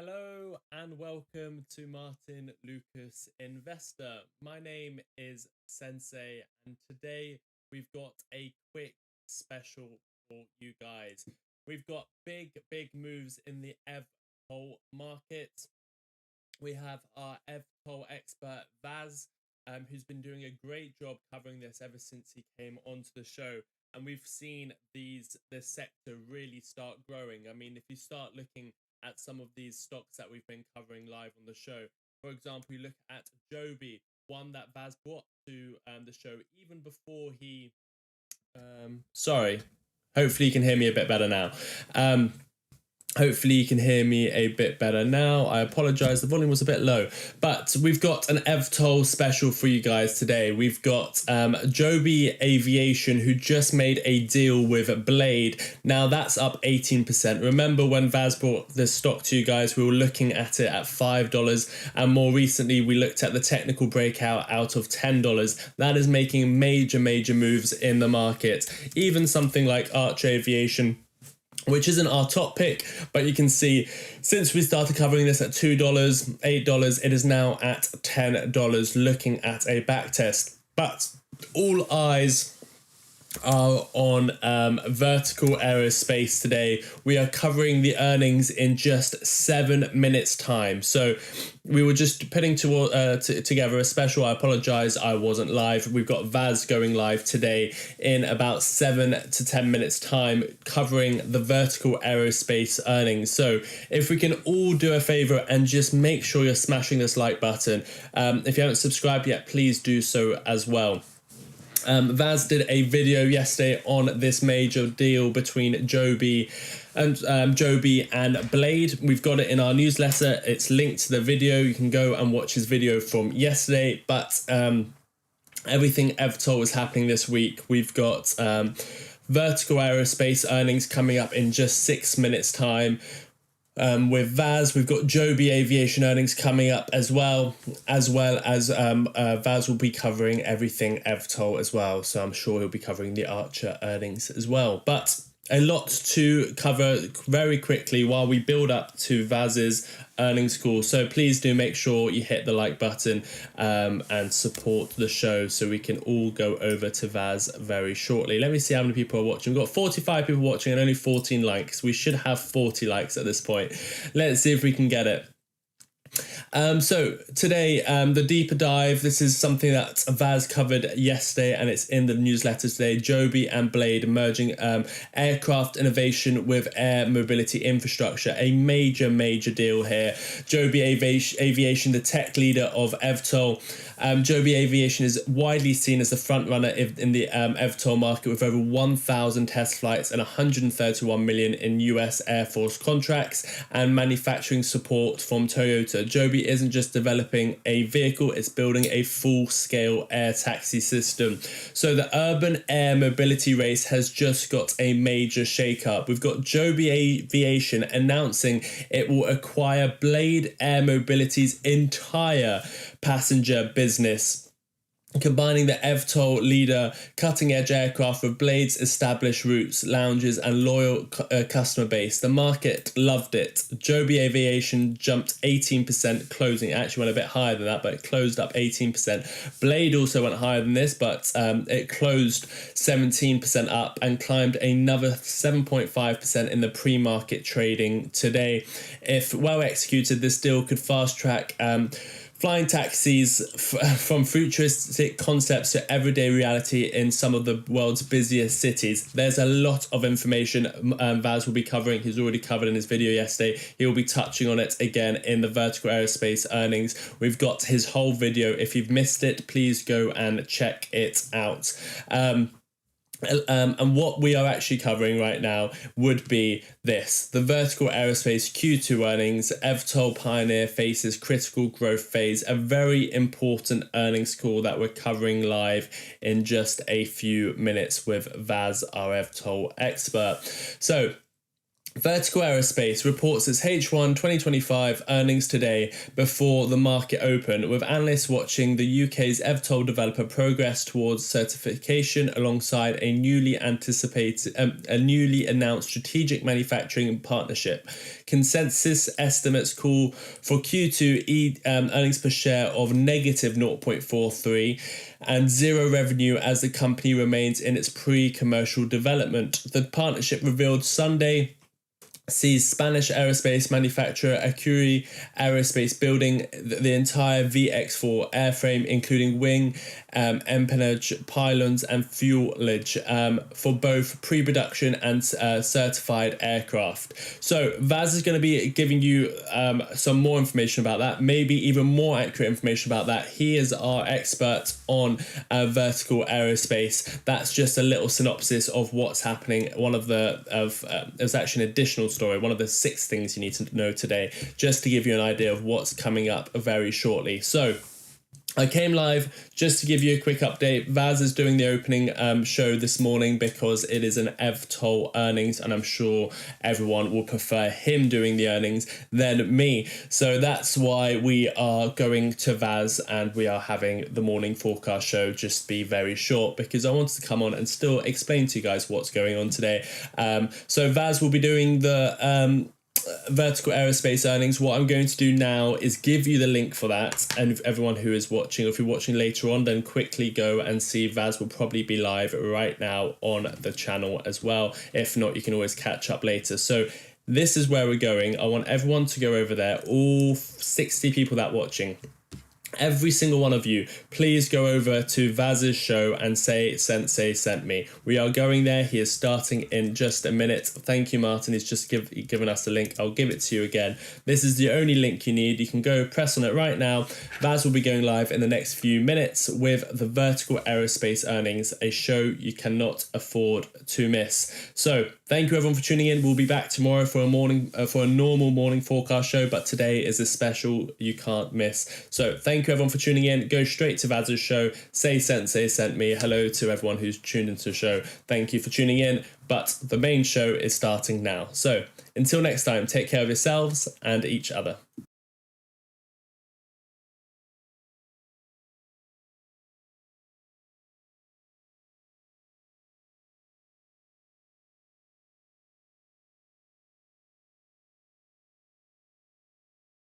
Hello and welcome to Martyn Lucas Investor. My name is Sensei and today we've got a quick special for you guys. We've got big moves in the eVTOL market. We have our eVTOL expert Vaz, who's been doing a great job covering this ever since he came onto the show. And we've seen this sector really start growing. I mean, if you start looking at some of these stocks that we've been covering live on the show, for example, you look at Joby, one that Vaz brought to the show even before he sorry, hopefully you can hear me a bit better now. Hopefully you can hear me a bit better now. I apologize, the volume was a bit low. But we've got an eVTOL special for you guys today. We've got Joby Aviation, who just made a deal with Blade. Now that's up 18%. Remember when Vaz brought this stock to you guys, we were looking at it at $5. And more recently, we looked at the technical breakout out of $10. That is making major moves in the market. Even something like Arch Aviation, which isn't our top pick, but you can see since we started covering this at $2, $8, it is now at $10 looking at a back test. But all eyes are on Vertical Aerospace today. We are covering the earnings in just 7 minutes time. So we were just putting together a special. I apologize, I wasn't live. We've got Vaz going live today in about 7 to 10 minutes time, covering the Vertical Aerospace earnings. So if we can all do a favor and just make sure you're smashing this like button. If you haven't subscribed yet, please do so as well. Vaz did a video yesterday on this major deal between Joby and Blade. We've got it in our newsletter. It's linked to the video. You can go and watch his video from yesterday. But everything eVTOL is happening this week. We've got Vertical Aerospace earnings coming up in just 6 minutes time. With Vaz, we've got Joby Aviation earnings coming up as well as Vaz will be covering everything eVTOL as well. So I'm sure he'll be covering the Archer earnings as well. But a lot to cover very quickly while we build up to Vaz's earnings call. So please do make sure you hit the like button and support the show so we can all go over to Vaz very shortly. Let me see how many people are watching. We've got 45 people watching and only 14 likes. We should have 40 likes at this point. Let's see if we can get it. So today, the deeper dive, this is something that Vaz covered yesterday and it's in the newsletter today. Joby and Blade merging aircraft innovation with air mobility infrastructure. A major deal here. Joby Aviation, the tech leader of eVTOL. Joby Aviation is widely seen as the front runner in the eVTOL market with over 1,000 test flights and 131 million in US Air Force contracts and manufacturing support from Toyota. Joby isn't just developing a vehicle, it's building a full-scale air taxi system. So the urban air mobility race has just got a major shake-up. We've got Joby Aviation announcing it will acquire Blade Air Mobility's entire passenger business, combining the eVTOL leader cutting-edge aircraft with Blade's established routes, lounges and loyal customer base. The market loved it. Joby Aviation jumped 18% closing. It actually went a bit higher than that, but it closed up 18%. Blade also went higher than this, but it closed 17% up and climbed another 7.5% in the pre-market trading today. If well executed, this deal could fast-track flying taxis from futuristic concepts to everyday reality in some of the world's busiest cities. There's a lot of information Vaz will be covering. He's already covered in his video yesterday. He will be touching on it again in the Vertical Aerospace earnings. We've got his whole video. If you've missed it, please go and check it out. And what we are actually covering right now would be this: the Vertical Aerospace Q2 earnings. eVTOL Pioneer faces critical growth phase, a very important earnings call that we're covering live in just a few minutes with Vaz, our eVTOL expert. So Vertical Aerospace reports its H1 2025 earnings today before the market open, with analysts watching the UK's eVTOL developer progress towards certification alongside a newly announced strategic manufacturing partnership. Consensus estimates call for Q2 earnings per share of negative 0.43 and zero revenue as the company remains in its pre-commercial development. The partnership revealed Sunday sees Spanish aerospace manufacturer Acuri Aerospace building the entire VX4 airframe, including wing, empennage, pylons, and fuselage for both pre-production and certified aircraft. So Vaz is going to be giving you some more information about that, maybe even more accurate information about that. He is our expert on vertical aerospace. That's just a little synopsis of what's happening. There's actually an additional story, one of the 6 things you need to know today, just to give you an idea of what's coming up very shortly. So I came live just to give you a quick update. Vaz is doing the opening show this morning because it is an eVTOL earnings, and I'm sure everyone will prefer him doing the earnings than me. So that's why we are going to Vaz, and we are having the morning forecast show just be very short because I wanted to come on and still explain to you guys what's going on today. So Vaz will be doing the vertical aerospace earnings. What I'm going to do now is give you the link for that, and if everyone who is watching, or if you're watching later on, then quickly go and see. Vaz will probably be live right now on the channel as well. If not, you can always catch up later. So this is where we're going. I want everyone to go over there, all 60 people that are watching. Every single one of you, please go over to Vaz's show and say Sensei sent me. We are going there. He is starting in just a minute. Thank you, Martyn. He's just given us the link. I'll give it to you again. This is the only link you need. You can go press on it right now. Vaz will be going live in the next few minutes with the vertical aerospace earnings, a show you cannot afford to miss. So thank you everyone for tuning in. We'll be back tomorrow for a normal morning forecast show, but today is a special you can't miss. So thank you everyone for tuning in. Go straight to Vaz's show. Say Sensei sent me. Hello to everyone who's tuned into the show. Thank you for tuning in. But the main show is starting now. So until next time, take care of yourselves and each other.